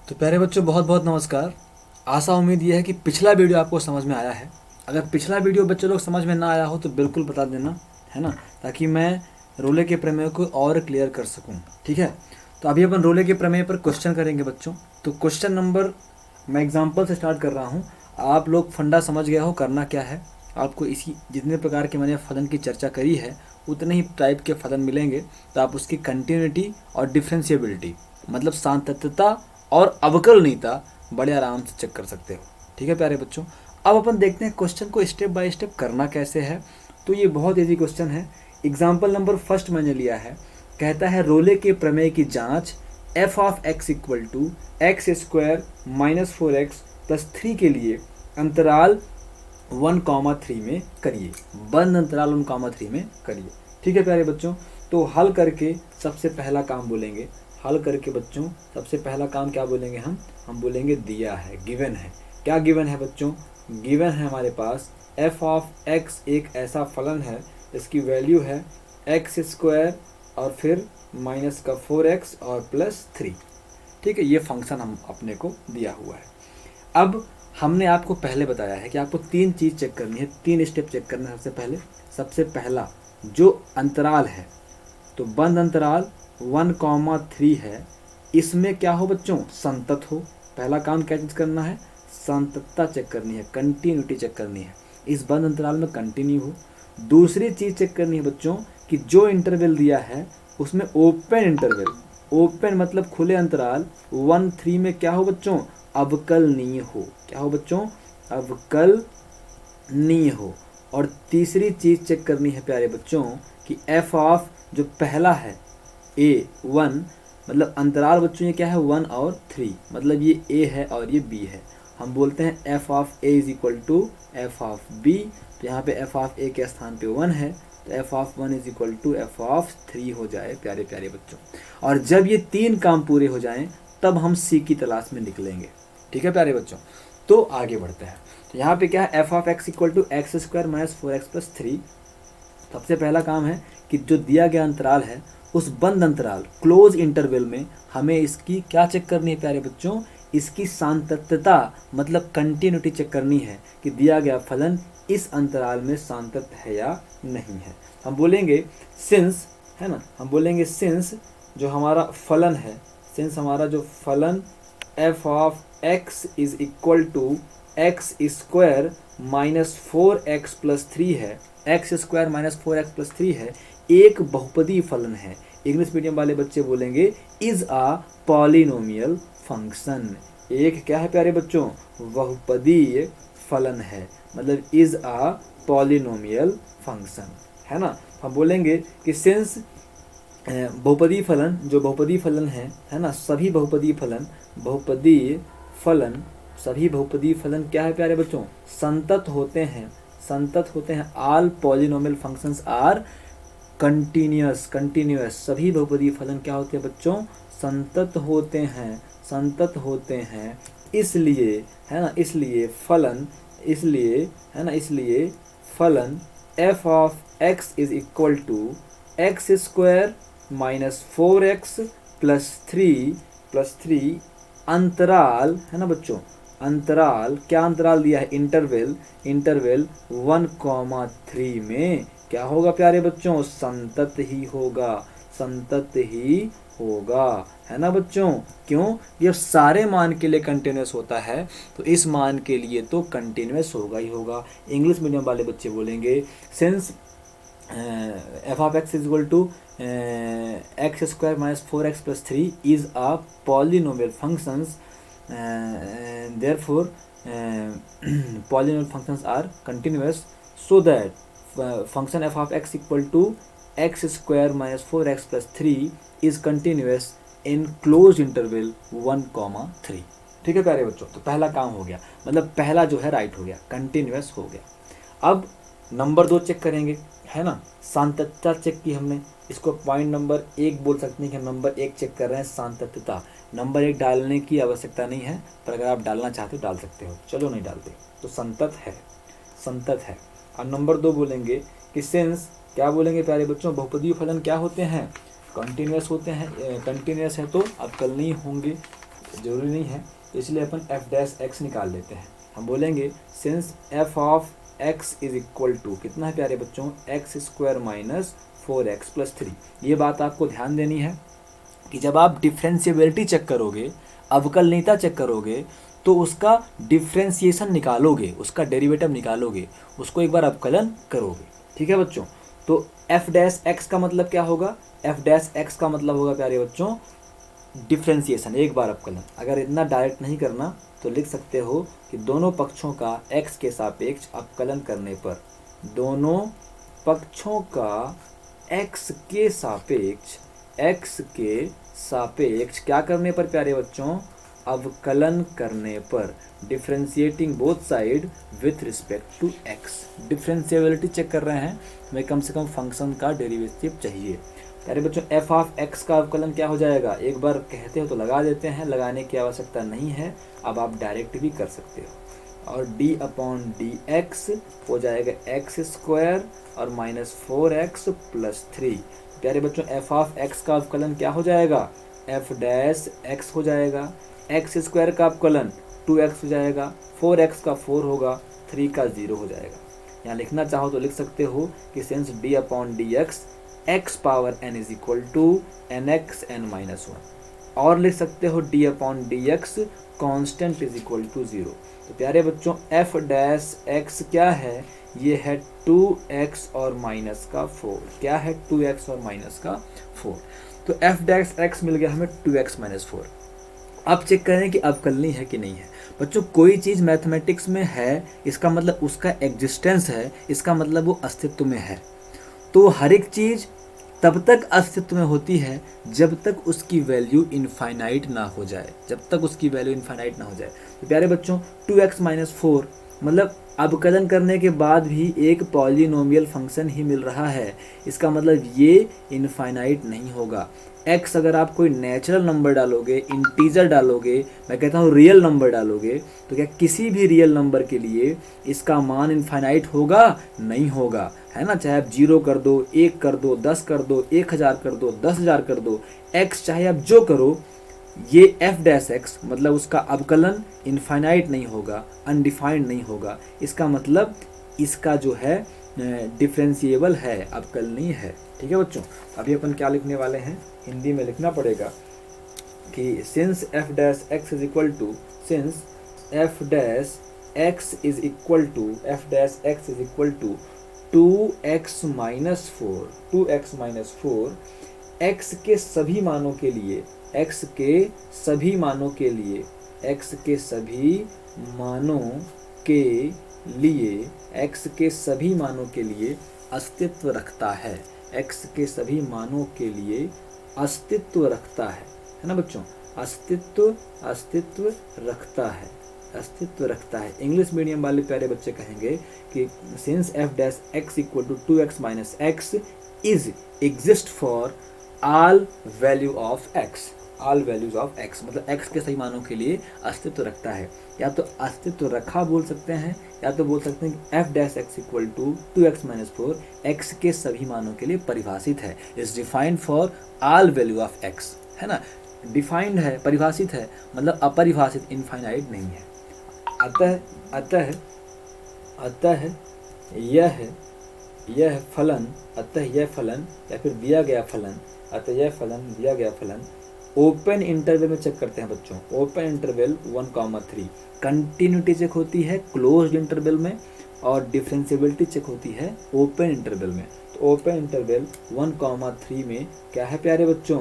तो प्यारे बच्चों, बहुत बहुत नमस्कार। आशा उम्मीद यह है कि पिछला वीडियो आपको समझ में आया है। अगर पिछला वीडियो बच्चे लोग समझ में ना आया हो तो बिल्कुल बता देना, है ना, ताकि मैं रोले के प्रमेय को और क्लियर कर सकूं। ठीक है, तो अभी अपन रोले के प्रमेय पर क्वेश्चन करेंगे बच्चों। तो क्वेश्चन नंबर, मैं एग्जाम्पल से स्टार्ट कर रहा हूँ। आप लोग फंडा समझ गया हो करना क्या है। आपको इसी जितने प्रकार के मैंने फलन की चर्चा करी है उतने ही टाइप के फलन मिलेंगे। तो आप उसकी कंटिन्यूटी और डिफ्रेंशिएबिलिटी, मतलब सातत्यता और अवकलनीयता बड़े आराम से चेक कर सकते हो। ठीक है प्यारे बच्चों, अब अपन देखते हैं क्वेश्चन को स्टेप बाय स्टेप करना कैसे है। तो ये बहुत ईजी क्वेश्चन है। एग्जाम्पल नंबर फर्स्ट मैंने लिया है। कहता है रोले के प्रमेय की जांच f of x equal to x square minus 4x plus 3 के लिए अंतराल 1,3 में करिए। बंद अंतराल 1,3 में करिए। ठीक है प्यारे बच्चों, तो हल करके सबसे पहला काम बोलेंगे। हल करके बच्चों सबसे पहला काम क्या बोलेंगे हम बोलेंगे दिया है, गिवन है। क्या गिवन है बच्चों? गिवन है हमारे पास f ऑफ x एक ऐसा फलन है जिसकी वैल्यू है एक्स स्क्वायर और फिर माइनस का 4x और प्लस 3। ठीक है, ये फंक्शन हम अपने को दिया हुआ है। अब हमने आपको पहले बताया है कि आपको तीन चीज़ चेक करनी है, तीन स्टेप चेक करना है। सबसे पहला जो अंतराल है, तो बंद अंतराल 1,3 है, इसमें क्या हो बच्चों? संतत हो। पहला काम क्या चीज करना है? संततता चेक करनी है, कंटिन्यूटी चेक करनी है, इस बंद अंतराल में कंटिन्यू हो। दूसरी चीज चेक करनी है बच्चों कि जो इंटरवल दिया है उसमें ओपन इंटरवल, ओपन मतलब खुले अंतराल 1,3 में क्या हो बच्चों? अवकलनीय हो। क्या हो बच्चों? अवकलनीय हो। और तीसरी चीज चेक करनी है प्यारे बच्चों कि f ऑफ जो पहला है a1, मतलब अंतराल बच्चों ये क्या है? 1 और 3, मतलब ये a है और ये b है। हम बोलते हैं f of a is equal to f of b। तो यहाँ पे f ऑफ a के स्थान पे 1 है, तो f of 1 is equal to f of 3 हो जाए प्यारे प्यारे बच्चों। और जब ये तीन काम पूरे हो जाएं तब हम c की तलाश में निकलेंगे। ठीक है प्यारे बच्चों, तो आगे बढ़ते हैं। तो यहाँ पे क्या है? f of x equal to x square minus 4x plus 3। सबसे पहला काम है कि जो दिया गया अंतराल है उस बंद अंतराल क्लोज इंटरवल में हमें इसकी क्या चेक करनी है प्यारे बच्चों? इसकी सातत्यता मतलब कंटिन्यूटी चेक करनी है कि दिया गया फलन इस अंतराल में सातत्य है या नहीं है। हम बोलेंगे सिंस, है ना, हम बोलेंगे सिंस जो हमारा फलन है, सिंस हमारा जो फलन f of x is equal to x square minus 4x plus 3 है, x square minus 4x plus 3 है, एक बहुपदी फलन है। इंग्लिश मीडियम वाले बच्चे बोलेंगे इज आ पॉलिनोमियल फंक्शन। एक क्या है प्यारे बच्चों? बहुपदीय फलन है, मतलब इज आ पॉलिनोमियल फंक्शन, है ना। हम बोलेंगे कि सिंस बहुपदी फलन, जो बहुपदी फलन है ना, सभी बहुपदी फलन, बहुपदीय फलन, सभी बहुपदीय फलन क्या है प्यारे बच्चों? संतत होते हैं, संतत होते हैं। All polynomial functions are continuous, continuous. सभी बहुपदीय फलन क्या होते हैं बच्चों? संतत होते हैं, संतत होते हैं। इसलिए, है ना, इसलिए फलन, इसलिए, है ना, इसलिए फलन f of x is equal to x square minus 4x plus 3 अंतराल, है ना बच्चों, अंतराल, क्या अंतराल दिया है? इंटरवल, इंटरवल 1,3 में क्या होगा प्यारे बच्चों? संतत ही होगा, संतत ही होगा, है ना बच्चों। क्यों? ये सारे मान के लिए कंटिन्यूअस होता है, तो इस मान के लिए तो कंटिन्यूअस होगा ही होगा। इंग्लिश मीडियम वाले बच्चे बोलेंगे since f of x is equal to x square minus 4x plus 3 is a polynomial functions, therefore polynomial functions are continuous, so that function f of x equal to x square minus 4x plus 3 is continuous in closed interval 1,3। ठीक है प्यारे बच्चों, तो पहला काम हो गया, मतलब पहला जो है राइट हो गया, कंटिन्यूअस हो गया। अब नंबर 2 चेक करेंगे, है ना। सातत्यता चेक की हमने, इसको पॉइंट नंबर 1 बोल सकते हैं कि हम नंबर 1 चेक कर रहे हैं, सातत्यता। नंबर 1 डालने की आवश्यकता नहीं है, पर अगर आप डालना चाहते हो डाल सकते हो, चलो नहीं डालते, तो संतत है, संतत है। और नंबर 2 बोलेंगे कि सिंस, क्या बोलेंगे प्यारे बच्चों? बहुपदीय फलन क्या होते हैं? कंटिन्यूअस होते हैं, कंटिन्यूअस है तो अवकलनीय होंगे, ज़रूरी नहीं है, तो इसलिए अपन एफ डैश एक्स निकाल लेते हैं। हम बोलेंगे since f of x is equal to कितना है प्यारे बच्चों, x square minus 4x plus 3। ये बात आपको ध्यान देनी है कि जब आप डिफ्रेंशिएबिलिटी चेक करोगे, अवकलनीयता चेक करोगे, तो उसका डिफ्रेंशिएशन निकालोगे, उसका डेरिवेटिव निकालोगे, उसको एक बार अवकलन करोगे। ठीक है बच्चों, तो एफ डैश एक्स का मतलब क्या होगा, एफ डैश एक्स का मतलब होगा प्यारे बच्चों डिफ्रेंशिएशन, एक बार अवकलन। अगर इतना डायरेक्ट नहीं करना तो लिख सकते हो कि दोनों पक्षों का एक्स के सापेक्ष अवकलन करने पर, दोनों पक्षों का एक्स के सापेक्ष क्या करने पर प्यारे बच्चों, अवकलन करने पर, differentiating both side with respect to x. Differentiability check कर रहे हैं, हमें कम से कम फंक्शन का डेरिवेटिव चाहिए। प्यारे बच्चों एफ ऑफ एक्स का अवकलन क्या हो जाएगा, एक बार कहते हो तो लगा देते हैं, लगाने की आवश्यकता नहीं है, अब आप डायरेक्ट भी कर सकते हो। और डी अपॉन डी एक्स हो जाएगा एक्स स्क्वायर और माइनस 4x प्लस 3। प्यारे बच्चों एफ ऑफ एक्स का अवकलन क्या हो जाएगा, एफ डैश एक्स हो जाएगा, एक्स स्क्वायर का अवकलन 2x हो जाएगा, 4x का 4 होगा, 3 का 0 हो जाएगा। यहाँ लिखना चाहो तो लिख सकते हो कि since d upon d x x power n is equal to n x n minus 1, और लिख सकते हो d upon d x constant is equal to 0। तो प्यारे बच्चों एफ डैश एक्स क्या है, ये है 2x और माइनस का 4। क्या है, 2x और माइनस का 4। तो एफ डैश एक्स मिल गया हमें 2x माइनस 4। अब चेक करें कि अवकलनीय है कि नहीं है। बच्चों कोई चीज़ मैथमेटिक्स में है, इसका मतलब उसका एग्जिस्टेंस है, इसका मतलब वो अस्तित्व में है। तो हर एक चीज़ तब तक अस्तित्व में होती है जब तक उसकी वैल्यू इनफाइनाइट ना हो जाए, तो प्यारे बच्चों 2x माइनस 4 मतलब अवकलन करने के बाद भी एक पॉलिनोमियल फंक्शन ही मिल रहा है, इसका मतलब ये इनफाइनाइट नहीं होगा। x अगर आप कोई नेचुरल नंबर डालोगे, इंटीजर डालोगे, मैं कहता हूँ रियल नंबर डालोगे, तो क्या किसी भी रियल नंबर के लिए इसका मान इनफाइनाइट होगा, नहीं होगा, है ना। चाहे आप 0 कर दो, 1 कर दो, 10 कर दो, 1000 कर दो, 10,000 कर दो, x चाहे आप जो करो, ये एफ डैश एक्स मतलब उसका अवकलन इनफाइनाइट नहीं होगा, अनडिफाइंड नहीं होगा। इसका मतलब इसका जो है डिफरेंशिएबल है, अवकलनीय है। ठीक है बच्चों, अभी अपन क्या लिखने वाले हैं, हिंदी में लिखना पड़ेगा कि since f dash x is equal to, since f dash x is equal to, f dash x is equal to 2x minus 4, x के सभी मानों के लिए, x के सभी मानों के लिए, x के सभी मानों के लिए, x के सभी मानों के लिए अस्तित्व रखता है, x के सभी मानों के लिए अस्तित्व रखता है ना बच्चों, अस्तित्व रखता है। इंग्लिश मीडियम वाले प्यारे बच्चे कहेंगे कि since f dash x equal to 2x minus x is exist for all value of x, all values of x मतलब x के सही मानों के लिए अस्तित्व रखता है। या तो अस्तित्व रखा बोल सकते हैं, या तो बोल सकते हैं कि f dash x equal to 2x minus 4 x के सभी मानों के लिए परिभाषित है, is defined for all value of x, है ना। डिफाइंड है, परिभाषित है, मतलब अपरिभाषित, इनफाइनाइट नहीं है। अतः यह फलन, या फिर दिया गया फलन, अतः यह फलन, दिया गया फलन ओपन इंटरवल में चेक करते हैं बच्चों। ओपन इंटरवल 1,3 कंटिन्यूटी चेक होती है क्लोज्ड इंटरवल में, और डिफरेंशिएबिलिटी चेक होती है ओपन इंटरवल में। तो ओपन इंटरवल 1,3 में क्या है प्यारे बच्चों,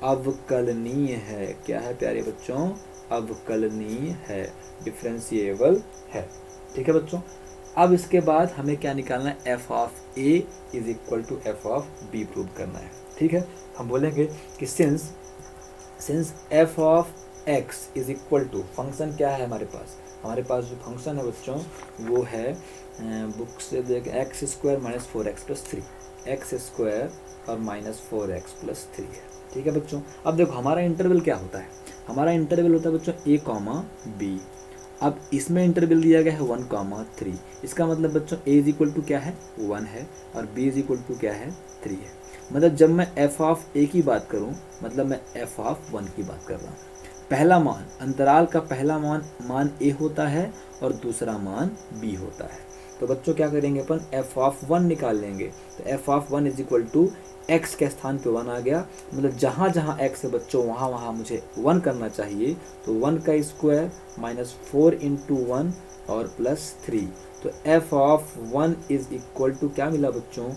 अवकलनीय है। क्या है प्यारे बच्चों, अवकलनीय है, डिफरेंशिएबल है। ठीक है बच्चों, अब इसके बाद हमें क्या निकालना है, f of a is equal to f of b prove करना है। ठीक है, हम बोलेंगे कि since f of x is equal to, function क्या है हमारे पास जो फंक्शन है बच्चों वो है बुक से देख x square minus 4x plus 3, x square और माइनस 4x प्लस 3 है। ठीक है बच्चों, अब देखो हमारा इंटरवल क्या होता है, हमारा इंटरवल होता है बच्चों a कॉमा बी। अब इसमें इंटरवल दिया गया है 1,3, इसका मतलब बच्चों a इज इक्वल टू क्या है 1 है, और b इज इक्वल टू क्या है 3 है। मतलब जब मैं f ऑफ a की बात करूं, मतलब मैं f ऑफ 1 की बात कर रहा हूं। पहला मान, अंतराल का पहला मान a होता है और दूसरा मान b होता है। तो बच्चों क्या करेंगे अपन f ऑफ 1 निकाल लेंगे। तो f of 1 is equal to x के स्थान पे 1 आ गया, मतलब जहाँ जहाँ x है बच्चों वहाँ वहाँ मुझे 1 करना चाहिए। तो 1 का स्क्वायर माइनस 4 इंटू 1 और प्लस 3। तो f of 1 is equal to क्या मिला बच्चों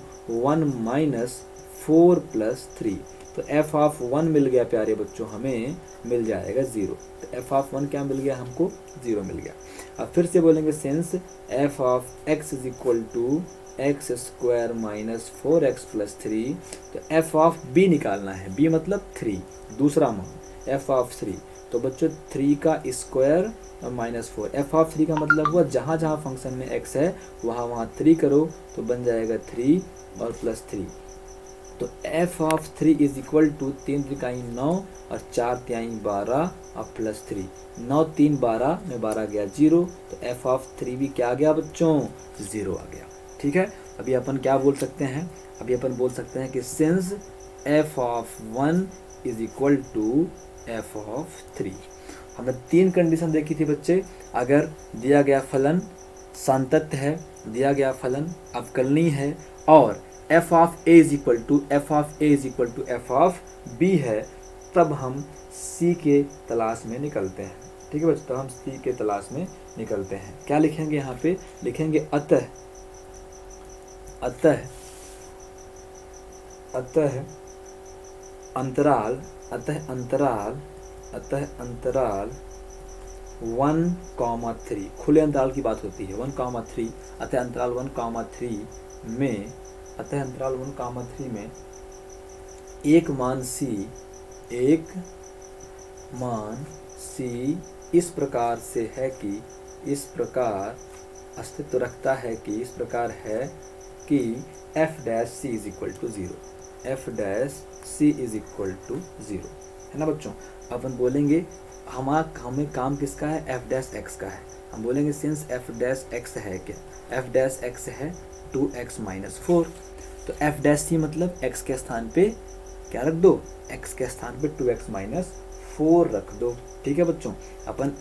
1 माइनस 4 प्लस 3। तो f ऑफ 1 मिल गया प्यारे बच्चों, हमें मिल जाएगा 0। तो f ऑफ 1 क्या मिल गया हमको 0 मिल गया। अब फिर से बोलेंगे since f of x is equal to x square minus 4x plus 3। तो f ऑफ b निकालना है, b मतलब 3, दूसरा मान f ऑफ 3। तो बच्चों 3 का स्क्वायर और माइनस 4, f ऑफ 3 का मतलब हुआ जहाँ जहाँ फंक्शन में x है वहाँ वहाँ 3 करो तो बन जाएगा 3 और प्लस 3। तो f of 3 is equal to 3 त्रिकाई 9 और 4 तिहाई 12 और प्लस 3। 9 3 12 में 12 गया 0। तो f ऑफ 3 भी क्या आ गया बच्चों 0 आ गया। ठीक है, अभी अपन क्या बोल सकते हैं, अभी अपन बोल सकते हैं कि since f of 1 is equal to f of 3। हमने 3 कंडीशन देखी थी बच्चे। अगर दिया गया फलन संतत है, दिया गया फलन अवकलनीय है और f of a is equal to f of b है, तब हम c के तलाश में निकलते हैं। ठीक है बच्चों, तब हम c के तलाश में निकलते हैं। क्या लिखेंगे यहाँ पे, लिखेंगे अतः अंतराल 1,3, खुले अंतराल की बात होती है 1,3, अतः अंतराल 1,3 में एक मान c इस प्रकार से है कि इस प्रकार अस्तित्व रखता है कि इस प्रकार है कि f dash c is equal to 0, है ना बच्चों। अपन बोलेंगे हमें काम किसका है, f डैश x का है। हम बोलेंगे सिंस f डैश x है क्या, f डैश x है 2x माइनस 4। तो f डैश c मतलब x के स्थान पे क्या रख दो, x के स्थान पे 2x माइनस 4 रख दो। ठीक है बच्चों, अपन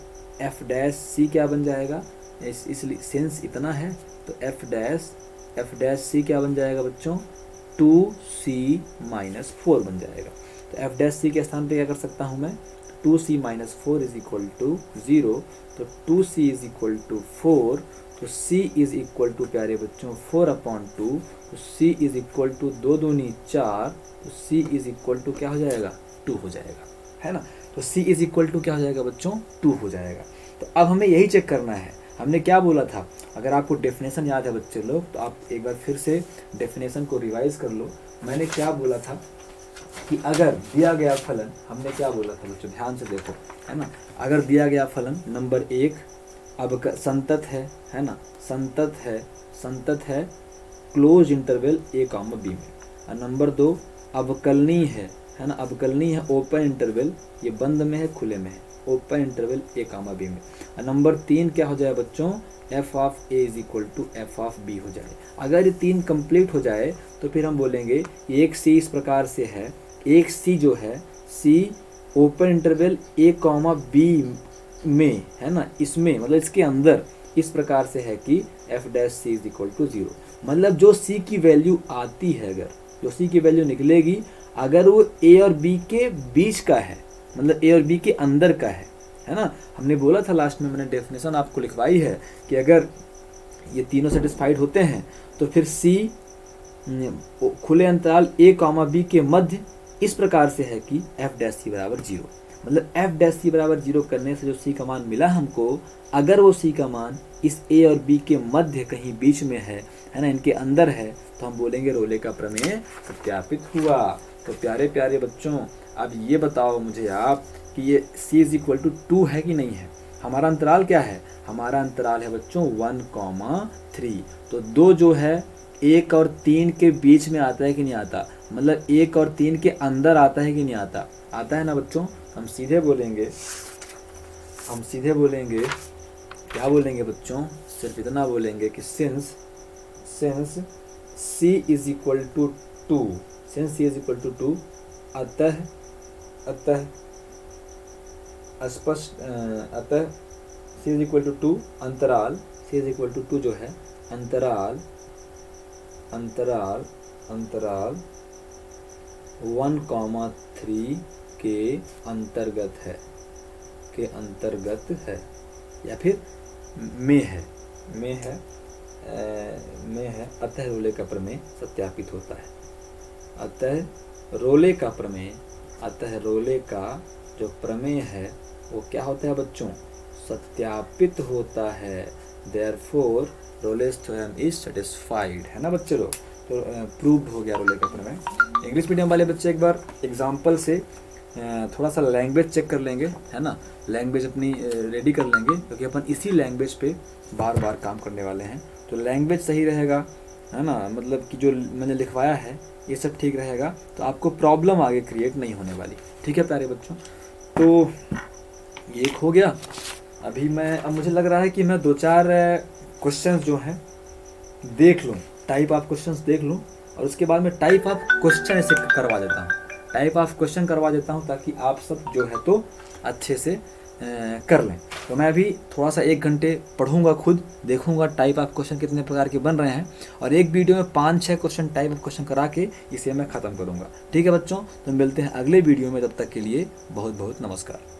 f डैश c क्या बन जाएगा, इसलिए सिंस इतना है तो f डैश c क्या बन जाएगा बच्चों 2c माइनस 4 बन जाएगा। तो f डैश c के स्थान पे क्या कर सकता हूँ मैं, 2c minus 4 is equal to 0। तो 2c इज इक्वल टू 4। तो c इज इक्वल टू प्यारे बच्चों 4/2। तो c इज इक्वल टू 2 दूनी 4। तो c इज इक्वल टू क्या हो जाएगा 2 हो जाएगा, है ना। तो c इज इक्वल टू क्या हो जाएगा बच्चों 2 हो जाएगा। तो अब हमें यही चेक करना है, हमने क्या बोला था। अगर आपको डेफिनेशन याद है बच्चे लोग तो आप एक बार फिर से डेफिनेशन को रिवाइज कर लो। मैंने क्या बोला था कि अगर दिया गया फलन, हमने क्या बोला था बच्चों ध्यान से देखो, है ना। अगर दिया गया फलन नंबर 1 अब संतत है ना, संतत है क्लोज इंटरवल a, b में। और नंबर 2 अवकलनीय है ना, अवकलनीय है ओपन इंटरवल, ये बंद में है खुले में है, ओपन इंटरवल a, b में। और नंबर 3 क्या हो जाए बच्चों, f of a is equal to f of b हो जाए। अगर ये 3 कंप्लीट हो जाए तो फिर हम बोलेंगे एक c इस प्रकार से है, एक c जो है c open interval a, b में है ना, इसमें मतलब इसके अंदर इस प्रकार से है कि f dash c is equal to 0। मतलब जो c की वैल्यू आती है, अगर जो c की वैल्यू निकलेगी अगर वो a और b के बीच का है, मतलब a और b के अंदर का है ना। हमने बोला था लास्ट में, मैंने डेफिनेशन आपको लिखवाई है कि अगर ये तीनों सेटिस्फाइड होते हैं तो फिर c खुले अंतराल a, b के मध्य इस प्रकार से है कि f डैश c बराबर 0। मतलब f डैश c बराबर 0 करने से जो c का मान मिला हमको, अगर वो c का मान इस a और b के मध्य कहीं बीच में है ना, इनके अंदर है, तो हम बोलेंगे रोले का प्रमेय सत्यापित हुआ। तो प्यारे प्यारे बच्चों, अब ये बताओ मुझे आप कि ये c इज इक्वल टू 2 है कि नहीं है। हमारा अंतराल क्या है, हमारा अंतराल है बच्चों 1,3। तो 2 जो है 1 और 3 के बीच में आता है कि नहीं आता, मतलब 1 और 3 के अंदर आता है कि नहीं आता, आता है ना बच्चों। हम सीधे बोलेंगे क्या बोलेंगे बच्चों, सिर्फ इतना बोलेंगे कि since c is equal to 2, since c is equal to 2, अतः स्पष्ट अतः c इज इक्वल टू 2 अंतराल c इज इक्वल टू 2 जो है अंतराल 1,3 के अंतर्गत है या फिर में है अतः रोले का प्रमेय सत्यापित होता है। अतः रोले का जो प्रमेय है वो क्या होता है बच्चों, सत्यापित होता है। Therefore Rolle's theorem is satisfied, है ना बच्चे लोग। तो प्रूव्ड हो गया रोले का प्रमेय। इंग्लिश मीडियम वाले बच्चे एक बार एग्जाम्पल से थोड़ा सा लैंग्वेज चेक कर लेंगे, है ना, लैंग्वेज अपनी रेडी कर लेंगे क्योंकि अपन इसी लैंग्वेज पे बार बार काम करने वाले हैं। तो लैंग्वेज सही रहेगा, है ना, मतलब कि जो मैंने लिखवाया है ये सब ठीक रहेगा तो आपको प्रॉब्लम आगे क्रिएट नहीं होने वाली। ठीक है प्यारे बच्चों, तो ये एक हो गया। अब मुझे लग रहा है कि मैं 2-4 क्वेश्चंस जो हैं देख लूँ, टाइप ऑफ क्वेश्चंस देख लूँ और उसके बाद में टाइप ऑफ क्वेश्चन ऐसे करवा देता हूँ ताकि आप सब जो है तो अच्छे से कर लें। तो मैं अभी थोड़ा सा 1 घंटे पढ़ूंगा, खुद देखूंगा टाइप ऑफ क्वेश्चन कितने प्रकार के बन रहे हैं और एक वीडियो में 5-6 क्वेश्चन टाइप ऑफ क्वेश्चन करा के इसे मैं ख़त्म करूंगा। ठीक है बच्चों, तो मिलते हैं अगले वीडियो में, तब तक के लिए बहुत बहुत नमस्कार।